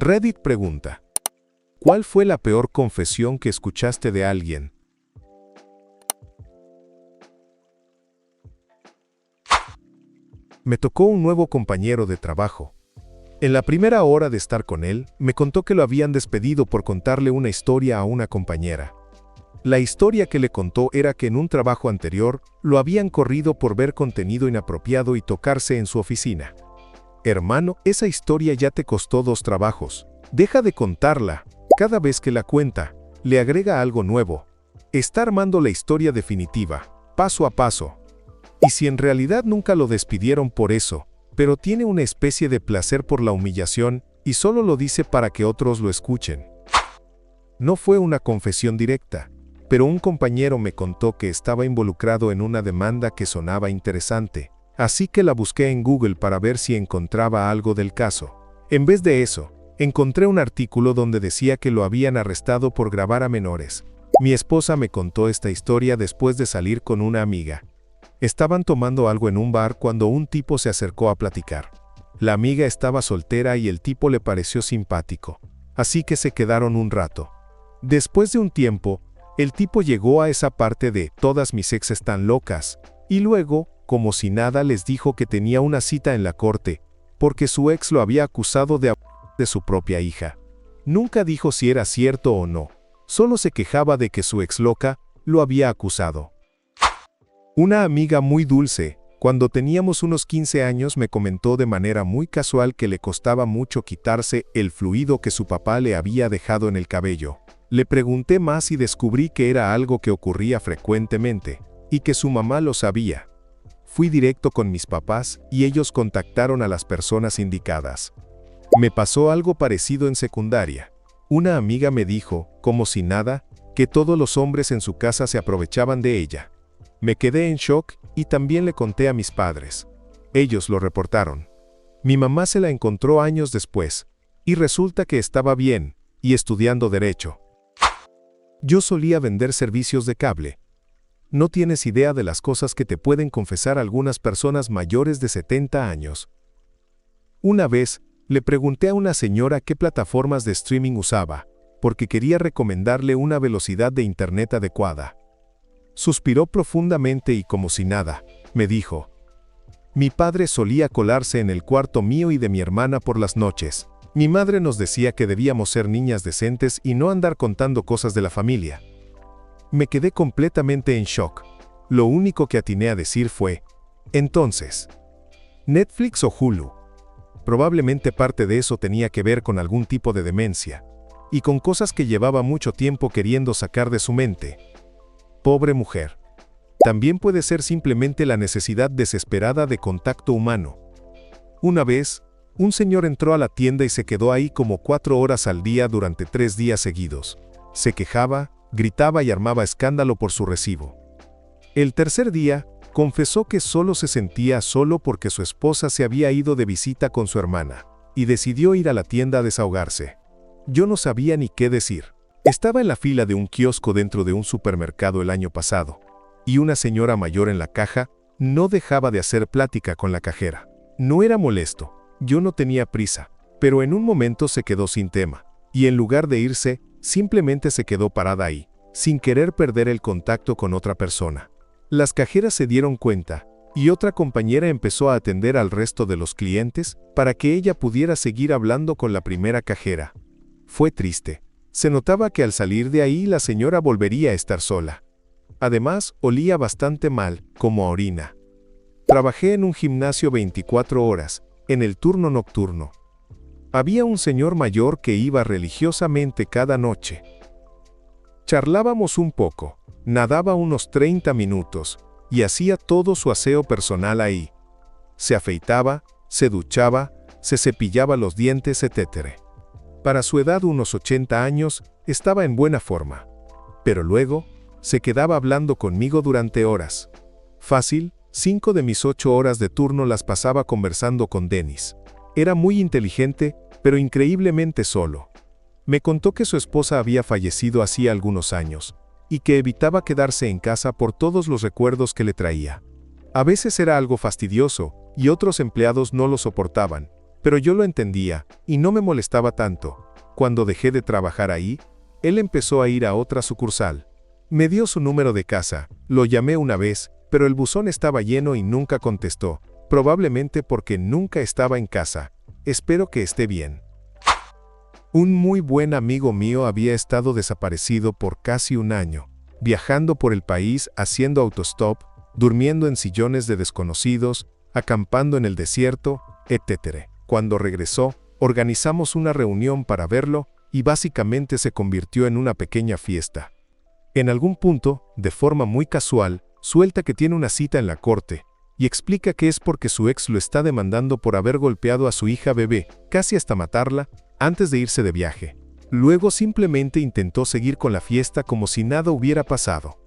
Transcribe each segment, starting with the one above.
Reddit pregunta: ¿cuál fue la peor confesión que escuchaste de alguien? Me tocó un nuevo compañero de trabajo. En la primera hora de estar con él, me contó que lo habían despedido por contarle una historia a una compañera. La historia que le contó era que en un trabajo anterior, lo habían corrido por ver contenido inapropiado y tocarse en su oficina. Hermano, esa historia ya te costó 2 trabajos. Deja de contarla. Cada vez que la cuenta, le agrega algo nuevo. Está armando la historia definitiva, paso a paso. Y si en realidad nunca lo despidieron por eso, pero tiene una especie de placer por la humillación y solo lo dice para que otros lo escuchen. No fue una confesión directa, pero un compañero me contó que estaba involucrado en una demanda que sonaba interesante, así que la busqué en Google para ver si encontraba algo del caso. En vez de eso, encontré un artículo donde decía que lo habían arrestado por grabar a menores. Mi esposa me contó esta historia después de salir con una amiga. Estaban tomando algo en un bar cuando un tipo se acercó a platicar. La amiga estaba soltera y el tipo le pareció simpático, así que se quedaron un rato. Después de un tiempo, el tipo llegó a esa parte de "todas mis ex están locas", y luego, como si nada, les dijo que tenía una cita en la corte, porque su ex lo había acusado de abuso de su propia hija. Nunca dijo si era cierto o no, solo se quejaba de que su ex loca lo había acusado. Una amiga muy dulce, cuando teníamos unos 15 años, me comentó de manera muy casual que le costaba mucho quitarse el fluido que su papá le había dejado en el cabello. Le pregunté más y descubrí que era algo que ocurría frecuentemente, y que su mamá lo sabía. Fui directo con mis papás y ellos contactaron a las personas indicadas. Me pasó algo parecido en secundaria. Una amiga me dijo, como si nada, que todos los hombres en su casa se aprovechaban de ella. Me quedé en shock y también le conté a mis padres. Ellos lo reportaron. Mi mamá se la encontró años después, y resulta que estaba bien, y estudiando derecho. Yo solía vender servicios de cable. No tienes idea de las cosas que te pueden confesar algunas personas mayores de 70 años. Una vez, le pregunté a una señora qué plataformas de streaming usaba, porque quería recomendarle una velocidad de internet adecuada. Suspiró profundamente y como si nada, me dijo: mi padre solía colarse en el cuarto mío y de mi hermana por las noches. Mi madre nos decía que debíamos ser niñas decentes y no andar contando cosas de la familia. Me quedé completamente en shock. Lo único que atiné a decir fue: entonces, ¿Netflix o Hulu? Probablemente parte de eso tenía que ver con algún tipo de demencia, y con cosas que llevaba mucho tiempo queriendo sacar de su mente. Pobre mujer. También puede ser simplemente la necesidad desesperada de contacto humano. Una vez, un señor entró a la tienda y se quedó ahí como 4 horas al día durante 3 días seguidos. Se quejaba, gritaba y armaba escándalo por su recibo. El tercer día, confesó que solo se sentía solo porque su esposa se había ido de visita con su hermana, y decidió ir a la tienda a desahogarse. Yo no sabía ni qué decir. Estaba en la fila de un kiosco dentro de un supermercado el año pasado, y una señora mayor en la caja no dejaba de hacer plática con la cajera. No era molesto, yo no tenía prisa, pero en un momento se quedó sin tema, y en lugar de irse, simplemente se quedó parada ahí, sin querer perder el contacto con otra persona. Las cajeras se dieron cuenta, y otra compañera empezó a atender al resto de los clientes para que ella pudiera seguir hablando con la primera cajera. Fue triste. Se notaba que al salir de ahí la señora volvería a estar sola. Además, olía bastante mal, como a orina. Trabajé en un gimnasio 24 horas, en el turno nocturno. Había un señor mayor que iba religiosamente cada noche. Charlábamos un poco, nadaba unos 30 minutos, y hacía todo su aseo personal ahí. Se afeitaba, se duchaba, se cepillaba los dientes, etc. Para su edad, unos 80 años, estaba en buena forma. Pero luego, se quedaba hablando conmigo durante horas. Fácil, 5 de mis 8 horas de turno las pasaba conversando con Dennis. Era muy inteligente, pero increíblemente solo. Me contó que su esposa había fallecido hacía algunos años, y que evitaba quedarse en casa por todos los recuerdos que le traía. A veces era algo fastidioso, y otros empleados no lo soportaban, pero yo lo entendía, y no me molestaba tanto. Cuando dejé de trabajar ahí, él empezó a ir a otra sucursal. Me dio su número de casa, lo llamé una vez, pero el buzón estaba lleno y nunca contestó, probablemente porque nunca estaba en casa. Espero que esté bien. Un muy buen amigo mío había estado desaparecido por casi un año, viajando por el país haciendo autostop, durmiendo en sillones de desconocidos, acampando en el desierto, etc. Cuando regresó, organizamos una reunión para verlo y básicamente se convirtió en una pequeña fiesta. En algún punto, de forma muy casual, suelta que tiene una cita en la corte y explica que es porque su ex lo está demandando por haber golpeado a su hija bebé, casi hasta matarla, antes de irse de viaje. Luego simplemente intentó seguir con la fiesta como si nada hubiera pasado.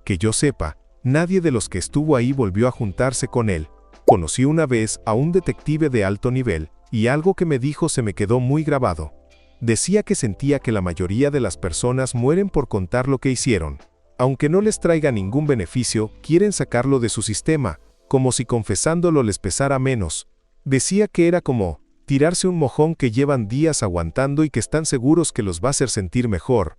Que yo sepa, nadie de los que estuvo ahí volvió a juntarse con él. Conocí una vez a un detective de alto nivel, y algo que me dijo se me quedó muy grabado. Decía que sentía que la mayoría de las personas mueren por contar lo que hicieron. Aunque no les traiga ningún beneficio, quieren sacarlo de su sistema, como si confesándolo les pesara menos. Decía que era como tirarse un mojón que llevan días aguantando y que están seguros que los va a hacer sentir mejor.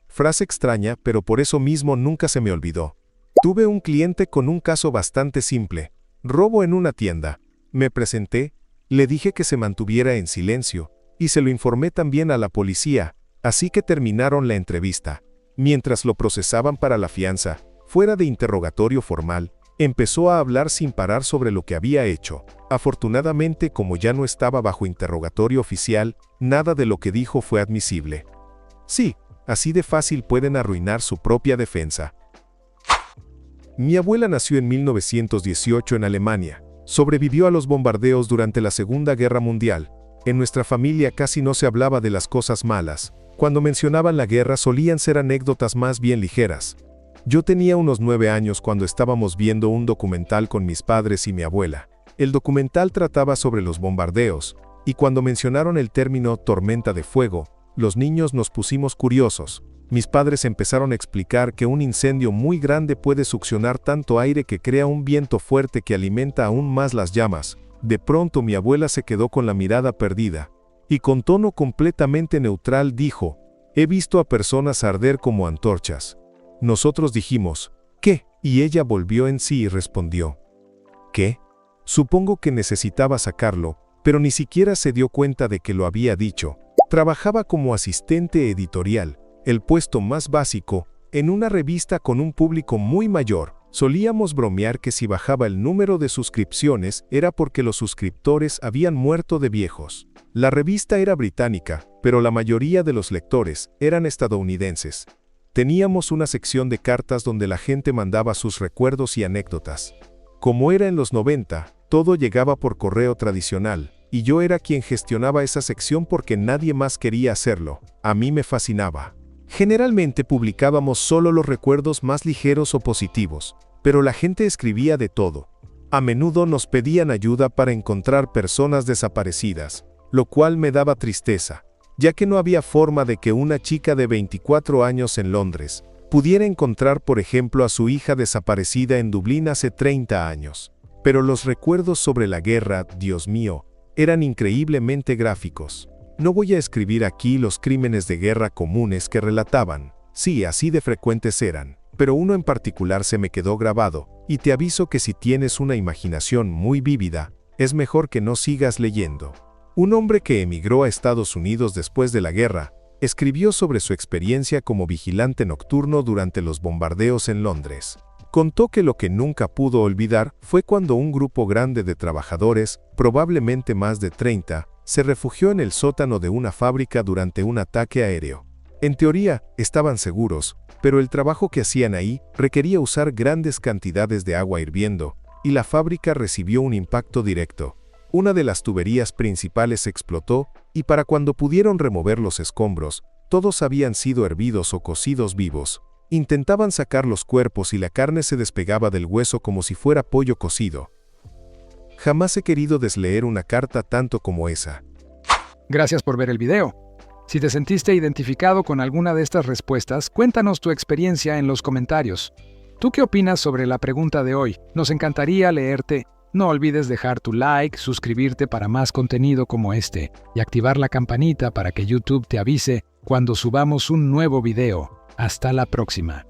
Frase extraña, pero por eso mismo nunca se me olvidó. Tuve un cliente con un caso bastante simple. Robo en una tienda. Me presenté, le dije que se mantuviera en silencio, y se lo informé también a la policía, así que terminaron la entrevista. Mientras lo procesaban para la fianza, fuera de interrogatorio formal, empezó a hablar sin parar sobre lo que había hecho. Afortunadamente, como ya no estaba bajo interrogatorio oficial, nada de lo que dijo fue admisible. Sí, así de fácil pueden arruinar su propia defensa. Mi abuela nació en 1918 en Alemania. Sobrevivió a los bombardeos durante la Segunda Guerra Mundial. En nuestra familia casi no se hablaba de las cosas malas. Cuando mencionaban la guerra solían ser anécdotas más bien ligeras. Yo tenía unos 9 años cuando estábamos viendo un documental con mis padres y mi abuela. El documental trataba sobre los bombardeos, y cuando mencionaron el término tormenta de fuego, los niños nos pusimos curiosos. Mis padres empezaron a explicar que un incendio muy grande puede succionar tanto aire que crea un viento fuerte que alimenta aún más las llamas. De pronto mi abuela se quedó con la mirada perdida, y con tono completamente neutral dijo: «He visto a personas arder como antorchas». Nosotros dijimos: «¿Qué?», y ella volvió en sí y respondió: «¿Qué?». Supongo que necesitaba sacarlo, pero ni siquiera se dio cuenta de que lo había dicho. Trabajaba como asistente editorial, el puesto más básico, en una revista con un público muy mayor. Solíamos bromear que si bajaba el número de suscripciones era porque los suscriptores habían muerto de viejos. La revista era británica, pero la mayoría de los lectores eran estadounidenses. Teníamos una sección de cartas donde la gente mandaba sus recuerdos y anécdotas. Como era en los 90, todo llegaba por correo tradicional, y yo era quien gestionaba esa sección porque nadie más quería hacerlo. A mí me fascinaba. Generalmente publicábamos solo los recuerdos más ligeros o positivos, pero la gente escribía de todo. A menudo nos pedían ayuda para encontrar personas desaparecidas, lo cual me daba tristeza, ya que no había forma de que una chica de 24 años en Londres pudiera encontrar, por ejemplo, a su hija desaparecida en Dublín hace 30 años. Pero los recuerdos sobre la guerra, Dios mío, eran increíblemente gráficos. No voy a escribir aquí los crímenes de guerra comunes que relataban. Sí, así de frecuentes eran, pero uno en particular se me quedó grabado, y te aviso que si tienes una imaginación muy vívida, es mejor que no sigas leyendo. Un hombre que emigró a Estados Unidos después de la guerra, escribió sobre su experiencia como vigilante nocturno durante los bombardeos en Londres. Contó que lo que nunca pudo olvidar fue cuando un grupo grande de trabajadores, probablemente más de 30, se refugió en el sótano de una fábrica durante un ataque aéreo. En teoría, estaban seguros, pero el trabajo que hacían ahí requería usar grandes cantidades de agua hirviendo, y la fábrica recibió un impacto directo. Una de las tuberías principales explotó, y para cuando pudieron remover los escombros, todos habían sido hervidos o cocidos vivos. Intentaban sacar los cuerpos y la carne se despegaba del hueso como si fuera pollo cocido. Jamás he querido desleer una carta tanto como esa. Gracias por ver el video. Si te sentiste identificado con alguna de estas respuestas, cuéntanos tu experiencia en los comentarios. ¿Tú qué opinas sobre la pregunta de hoy? Nos encantaría leerte. No olvides dejar tu like, suscribirte para más contenido como este y activar la campanita para que YouTube te avise cuando subamos un nuevo video. Hasta la próxima.